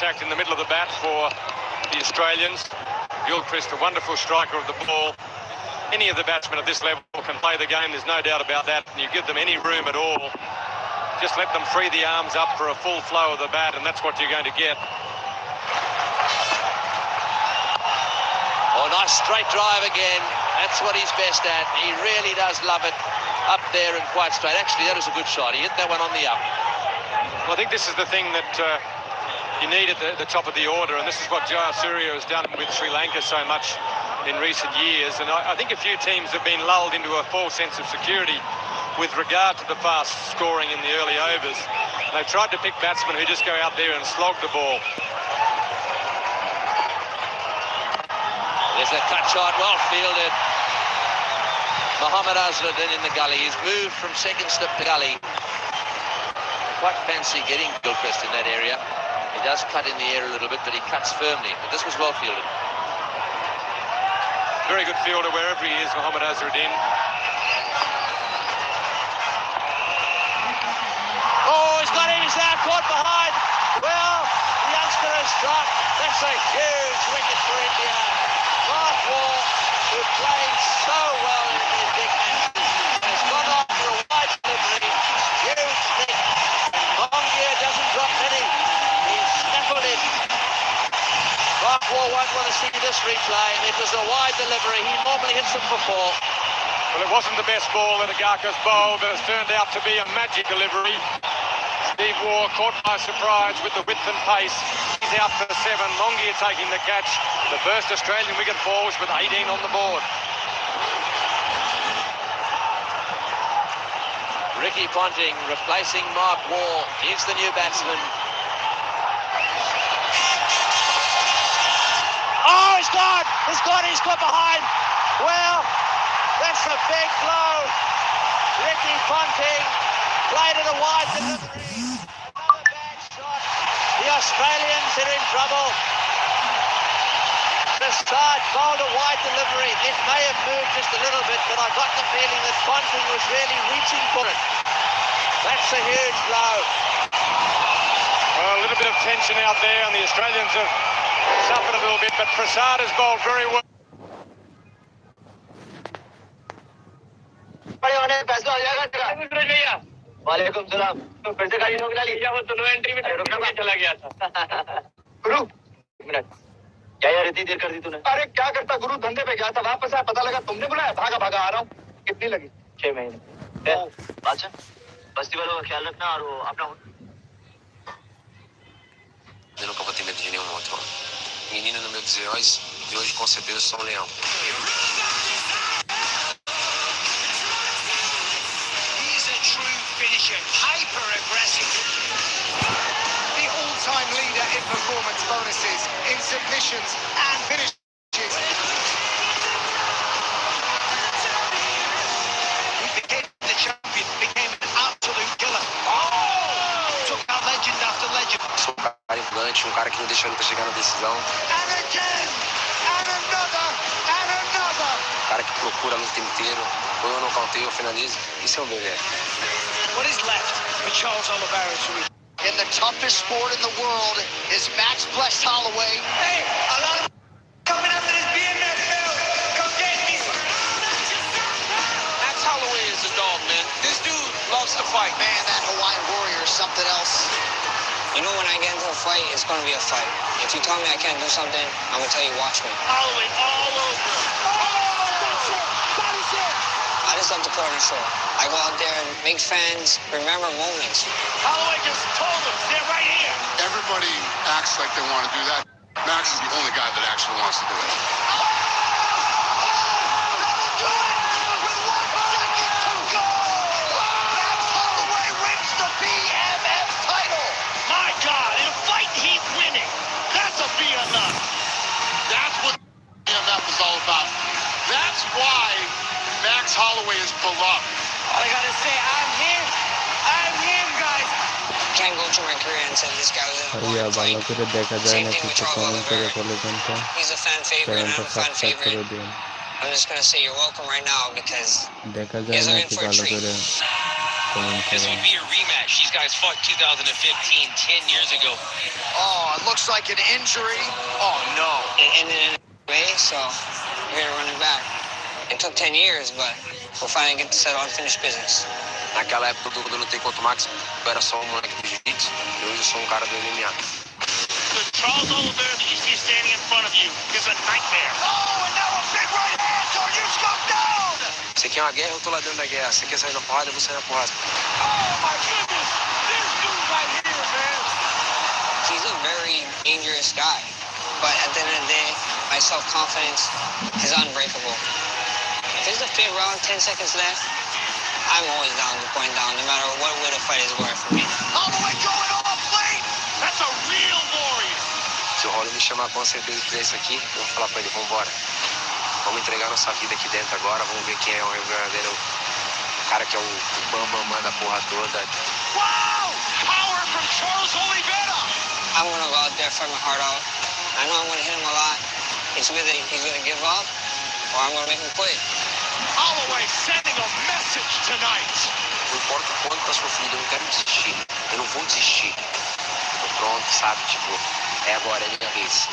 contact in the middle of the bat for the Australians. Gilchrist, a wonderful striker of the ball. Any of the batsmen at this level can play the game, there's no doubt about that. And you give them any room at all, just let them free the arms up for a full flow of the bat, and that's what you're going to get. Oh, nice straight drive again. That's what he's best at. He really does love it up there and quite straight. Actually, that was a good shot. He hit that one on the up. Well, I think this is the thing that you need at the top of the order, and this is what Jayasuriya has done with Sri Lanka so much in recent years. And I think a few teams have been lulled into a false sense of security with regard to the fast scoring in the early overs. They've tried to pick batsmen who just go out there and slog the ball. There's a cut shot, well fielded. Mohammad Azharuddin in the gully. He's moved from second slip to gully. Quite fancy getting Gilchrist in that area. He does cut in the air a little bit, but he cuts firmly. But this was well fielded. Very good fielder wherever he is, Mohammad Azharuddin. Oh, he's got him. He's out, caught behind. Well, the youngster has struck. That's a huge wicket for India. Mark Waugh, who played so well in these big matches, has gone on for a wide delivery. Huge stick. Mongia doesn't drop many. He's snaffled it. Mark Waugh won't want to see this replay. It was a wide delivery. He normally hits them for four. Well, it wasn't the best ball that Agarkar's bowled, but it's turned out to be a magic delivery. Steve Waugh caught by surprise with the width and pace. He's out for 7. Mongia taking the catch. The first Australian wicket falls with 18 on the board. Ricky Ponting replacing Mark Waugh. He's the new batsman. Oh, he's gone! He's gone! He's got behind! Well, that's a big blow. Ricky Ponting played it a wide delivery. Another bad shot. The Australians are in trouble. The side bowled a wide delivery. It may have moved just a little bit, but I got the feeling that Ponting was really reaching for it. That's a huge blow. Well, a little bit of tension out there, and the Australians have suffered a little bit, but Prasad has bowled very well. वालेकुम सलाम तो फिर से गाड़ी ठोक डाली या वो तो नो एंट्री में रुकना मैं चला गया था गुरु एक मिनट क्या यार इतनी देर कर दी तूने अरे क्या करता गुरु धंधे पे गया था वापस आया पता लगा तुमने बुलाया भागा भागा आ रहा हूँ कितनी लगी 6 महीने अच्छा बस्ती वालों का ख्याल रखना और वो अपना Eu nunca vou ter medo de nenhum outro. Menino no meu dos heróis e hoje com certeza sou um leão. Hyper-aggressive. The all-time leader in performance bonuses, in submissions and finishes. He became the champion, became an absolute killer. Took out legend after legend. Sou um cara influente, um cara que não deixa a luta chegar na decisão. And again, and another, and another. Um cara que procura a luta inteiro. Ou eu nocauteio ou finalizo. Isso é um bebê. What is left for Charles Oliveira to win? In the toughest sport in the world is Max Blessed Holloway. Hey, a lot of coming after this BMF belt. Come get me. Max Holloway is a dog, man. This dude loves to fight. Man, that Hawaiian warrior is something else. You know when I get into a fight, it's going to be a fight. If you tell me I can't do something, I'm going to tell you, watch me. Holloway all over. I just love to put on a show. I go out there and make fans remember moments. Holloway just told him, they're right here. Everybody acts like they want to do that. Max is the only guy that actually wants to do it. My God, in a fight he's winning. That's a BMF. That's what BMF is all about. That's why Max Holloway is beloved. All I gotta say, I'm him, guys. Can't go through my career and say this guy was in a या one fight. वालों को देखा जाए Same ना thing कि with Charles comment करे Oliveira. बोले जनता He's a fan favorite, and channel I'm को a fan सब्सक्राइब कर favorite. दिया I'm just gonna say you're welcome right now because देखा he जाए is ना in कि for a वालों treat. को This would be a rematch. These guys fought 2015, 10 years ago. Oh, it looks like an injury. Oh, no. It ended in a way, so we're here to run it back. It took 10 years, but we'll finally get to settle unfinished business. Naquela época, quando eu lutei contra o Max, eu era só um moleque do jiu-jitsu. E hoje eu sou um cara do MMA. The Charles Oliveira that you see standing in front of you is a nightmare. Oh, and now a big right hand. Tarjus goes down. Você quer uma guerra, eu tô lá dentro da guerra. Você quer sair na porrada, eu vou sair na porrada. Oh, my goodness. This dude right here, man. He's a very dangerous guy, but at the end of the day, my self-confidence is unbreakable. If it's the 5th round, 10 seconds left, I'm always down to point down, no matter what way the fight is going for me. Holloway going off late. That's a real warrior. Se o Rolly me chamar com certeza pra isso aqui, eu vou falar pra ele, vambora. Vamos entregar nossa vida aqui dentro agora, vamos ver quem é o verdadeiro cara que é o bambam da porra toda. Wow! Power from Charles Oliveira. I'm going to go out there, fight my heart out. I know I'm going to hit him a lot. It's either he's going to give up, or I'm going to make him quit. Holloway sending a message tonight. Não importa o quanto tá sofrido, eu não quero desistir. Eu não vou desistir. Tô pronto, sabe? Tipo, é agora, é minha vez.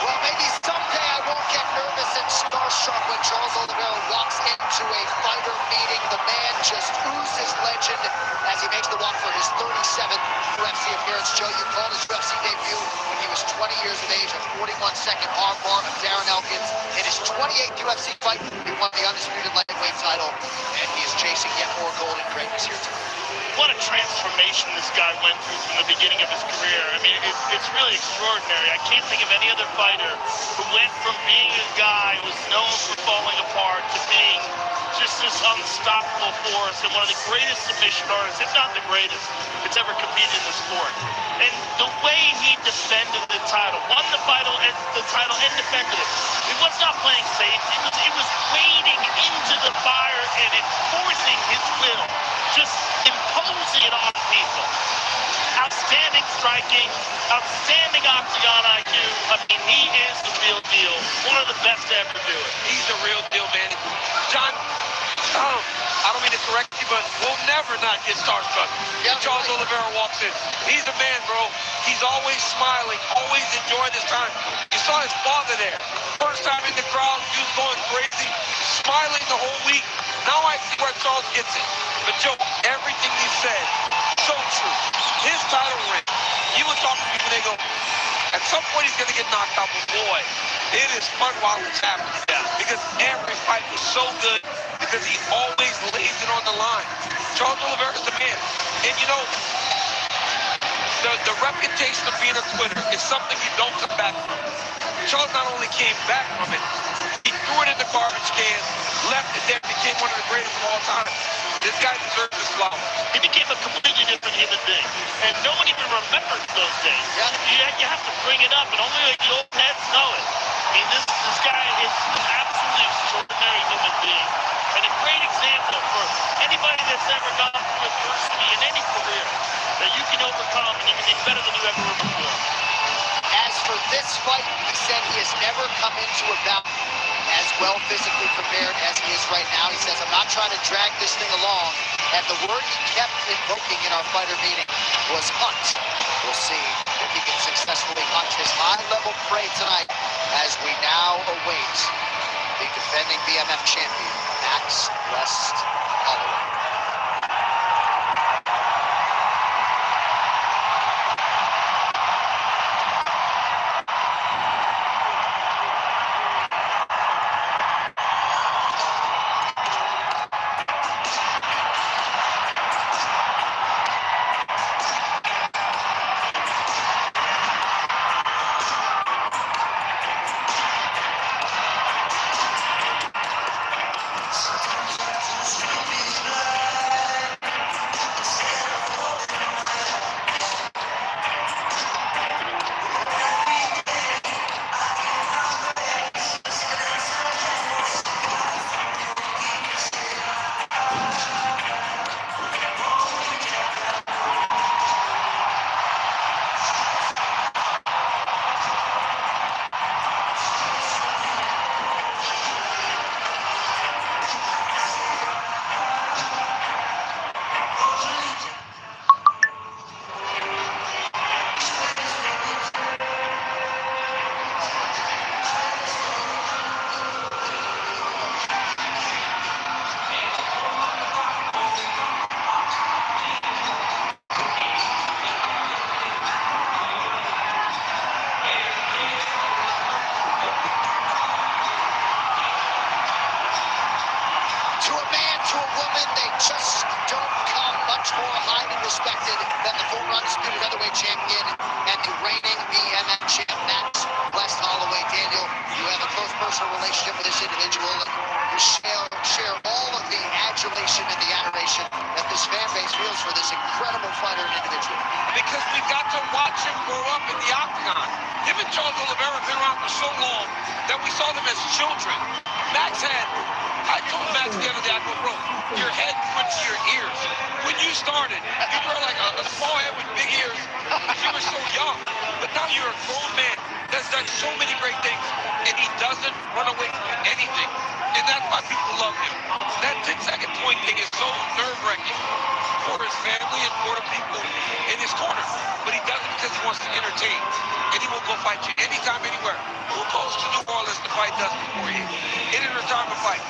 Well, maybe someday I won't get nervous and starstruck when Charles Oliveira walks into a fighter meeting. The man just oozes legend as he makes the walk for his 37th UFC appearance. Joe, you called his UFC debut when he was 20 years of age, a 41-second armbar of Darren Elkins. In his 28th UFC fight, he won the undisputed lightweight title, and he is chasing yet more gold and greatness here tonight. What a transformation this guy went through from the beginning of his career. I mean, it's really extraordinary. I can't think of any other fighter who went from being a guy who was known for falling apart to being just this unstoppable force and one of the greatest submission artists, if not the greatest, that's ever competed in the sport. And the way he defended the title, won the title and defended it. He was not playing safe. He was wading into the fire and enforcing his will, just imposing it on people. Outstanding striking, outstanding octagon IQ. I mean, he is the real deal. One of the best to ever do it. He's the real deal, man. John, I don't mean to correct you, but we'll never not get starstruck. Yeah, Charles Oliveira walks in. He's the man, bro. He's always smiling, always enjoying this time. You saw his father there. First time in the crowd, he was going crazy, smiling the whole week. Now I see where Charles gets it. But Joe, everything he said, so true. His title ring. You would talk to people, they go, at some point he's going to get knocked out, but boy, it is fun while it's happening. Yeah. Because every fight was so good because he always lays it on the line. Charles Oliveira's the man. And you know, the reputation of being a quitter is something you don't come back from. Charles not only came back from it, he threw it in the garbage can, left it there, became one of the greatest of all time. This guy deserves his flowers. He became a completely different human being. And no one even remembers those days. You have to bring it up, and only the old heads know it. I mean, this guy is an absolutely extraordinary human being. And a great example for anybody that's ever gone through adversity in any career that you can overcome and you can do better than you ever were before. As for this fight, he said he has never come into a bout as well physically prepared as he is right now. He says, I'm not trying to drag this thing along. And the word he kept invoking in our fighter meeting was hunt. We'll see if he can successfully hunt his high-level prey tonight as we now await the defending BMF champion, Max West Holloway. that we saw them as children. I told Max the other day, I go, bro, your head went to your ears. When you started, you were like a small head with big ears because you were so young. But now you're a grown man that's done so many great things, and he doesn't run away from anything. And that's why people love him. That 10-second point thing is so nerve-wracking for his family and for the people in his corner. But he does it because he wants to entertain. And he will go fight you anytime, anywhere. Who goes to New Orleans to fight Dustin Poirier? In a retirement fight.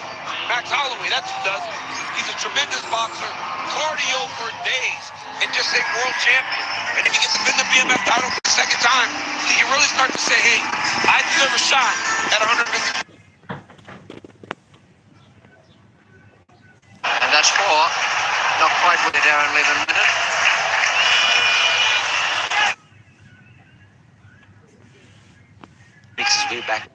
Max Holloway, that's who does it. He's a tremendous boxer. Cardio for days. And just say world champion. And if he gets to win the BMF title for the second time, he can really start to say, hey, I deserve a shot at 150. And that's 4. Not quite with it, Aaron, leave a minute. Makes his way back.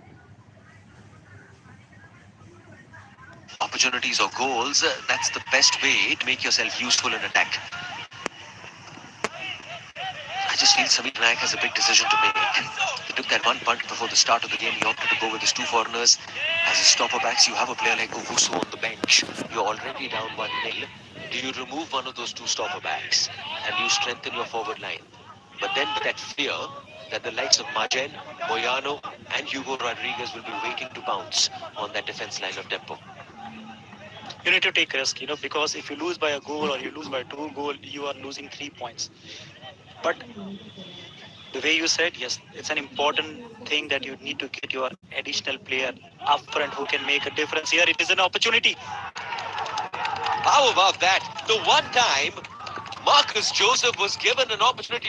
Opportunities or goals, that's the best way to make yourself useful in attack. I just feel Samir Nayak has a big decision to make. He took that one punt before the start of the game. He opted to go with his 2 foreigners. As his stopper backs, you have a player like Owusu on the bench. You're already down 1-0. Do you remove one of those 2 stopper backs and you strengthen your forward line? But then with that fear that the likes of Majen, Moyano and Hugo Rodriguez will be waiting to bounce on that defense line of tempo. You need to take risk, because if you lose by a goal or you lose by 2 goals, you are losing 3 points. But the way you said, yes, it's an important thing that you need to get your additional player up front who can make a difference. Here it is an opportunity. How about that? The one time Marcus Joseph was given an opportunity to